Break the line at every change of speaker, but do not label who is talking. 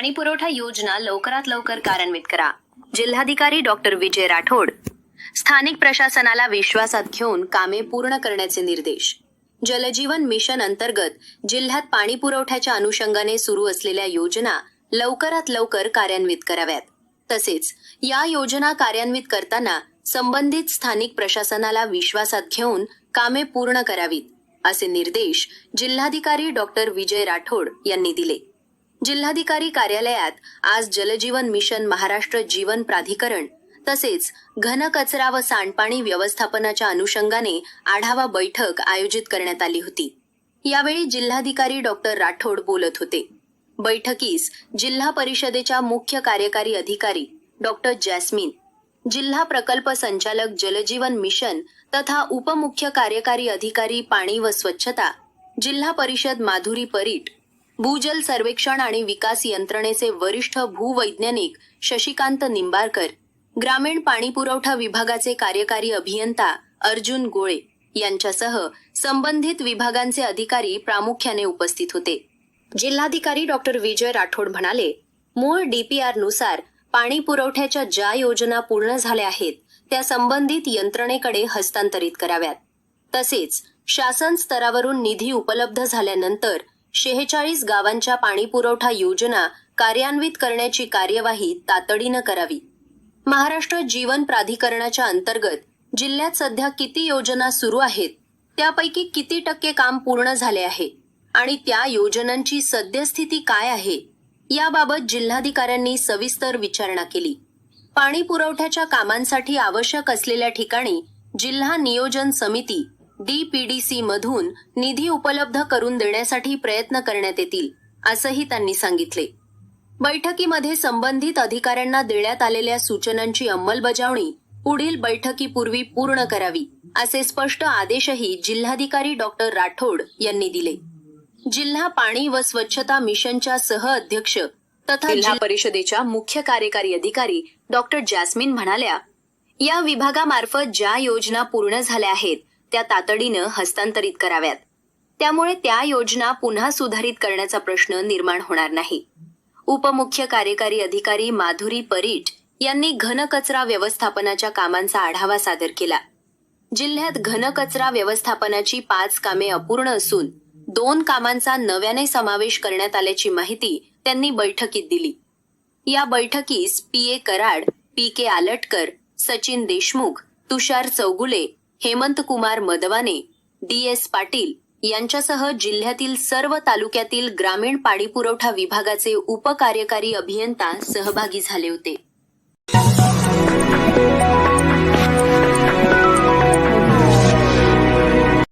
पाणीपुरवठा योजना लवकरात लवकर कार्यान्वित करा. जिल्हाधिकारी डॉक्टर विजय राठोड. स्थानिक प्रशासनाला विश्वासात घेऊन कामे पूर्ण करण्याचे निर्देश. जलजीवन मिशन अंतर्गत जिल्ह्यात पाणीपुरवठ्याच्या अनुषंगाने सुरू असलेल्या योजना लवकरात लवकर कार्यान्वित कराव्यात. तसेच या योजना कार्यान्वित करताना संबंधित स्थानिक प्रशासनाला विश्वासात घेऊन कामे पूर्ण करावीत, असे निर्देश जिल्हाधिकारी डॉक्टर विजय राठोड यांनी दिले. जिल्हाधिकारी कार्यालयात आज जलजीवन मिशन महाराष्ट्र जीवन प्राधिकरण तसेच घनकचरा व सांडपाणी व्यवस्थापनाच्या अनुषंगाने आढावा बैठक आयोजित करण्यात आली होती. यावेळी जिल्हाधिकारी डॉक्टर राठोड बोलत होते. बैठकीस जिल्हा परिषदेच्या मुख्य कार्यकारी अधिकारी डॉक्टर जॅस्मिन, जिल्हा प्रकल्प संचालक जलजीवन मिशन तथा उपमुख्य कार्यकारी अधिकारी पाणी व स्वच्छता, जिल्हा परिषद माधुरी परीट, भूजल सर्वेक्षण आणि विकास यंत्रणेचे वरिष्ठ भूवैज्ञानिक शशिकांत निंबारकर, ग्रामीण पाणीपुरवठा विभागाचे कार्यकारी अभियंता अर्जुन गोळे यांच्यासह संबंधित विभागांचे अधिकारी प्रामुख्याने उपस्थित होते. जिल्हाधिकारी डॉक्टर विजय राठोड म्हणाले, मूळ DPR नुसार पाणी पुरवठ्याच्या ज्या योजना पूर्ण झाल्या आहेत त्या संबंधित यंत्रणेकडे हस्तांतरित कराव्यात. तसेच शासन स्तरावरून निधी उपलब्ध झाल्यानंतर 46 गावांच्या पाणीपुरवठा योजना कार्यान्वित करण्याची कार्यवाही तातडीनं करावी. महाराष्ट्र जीवन प्राधिकरणाच्या अंतर्गत जिल्ह्यात सध्या किती योजना सुरू आहेत, त्यापैकी किती टक्के काम पूर्ण झाले आहे आणि त्या योजनांची सद्यस्थिती काय आहे, याबाबत जिल्हाधिकाऱ्यांनी सविस्तर विचारणा केली. पाणी पुरवठ्याच्या कामांसाठी आवश्यक असलेल्या ठिकाणी जिल्हा नियोजन समिती DPDC मधून निधी उपलब्ध करून देण्यासाठी प्रयत्न करण्यात येतील, असंही त्यांनी सांगितले. बैठकीमध्ये संबंधित अधिकाऱ्यांना देण्यात आलेल्या सूचनांची अंमलबजावणी पुढील बैठकीपूर्वी पूर्ण करावी, असे स्पष्ट आदेशही जिल्हाधिकारी डॉक्टर राठोड यांनी दिले. जिल्हा पाणी व स्वच्छता मिशनच्या सहअध्यक्ष तथा जिल्हा परिषदेच्या मुख्य कार्यकारी अधिकारी डॉक्टर जॅस्मिन म्हणाल्या, या विभागामार्फत ज्या योजना पूर्ण झाल्या आहेत त्या तातडीनं हस्तांतरित कराव्यात. त्यामुळे त्या योजना पुन्हा सुधारित करण्याचा प्रश्न निर्माण होणार नाही. उपमुख्य कार्यकारी अधिकारी माधुरी परीट यांनी घनकचरा व्यवस्थापनाच्या कामांचा आढावा सादर केला. जिल्ह्यात घनकचरा व्यवस्थापनाची 5 कामे अपूर्ण असून 2 कामांचा नव्याने समावेश करण्यात आल्याची माहिती त्यांनी बैठकीत दिली. या बैठकीस PA कराड, PK आलटकर, सचिन देशमुख, तुषार चौगुले, हेमंत कुमार मदवाने, DS पाटील यांच्यासह जिल्ह्यातील सर्व तालुक्यातील ग्रामीण पाणीपुरवठा विभागाचे उपकार्यकारी अभियंता सहभागी झाले होते.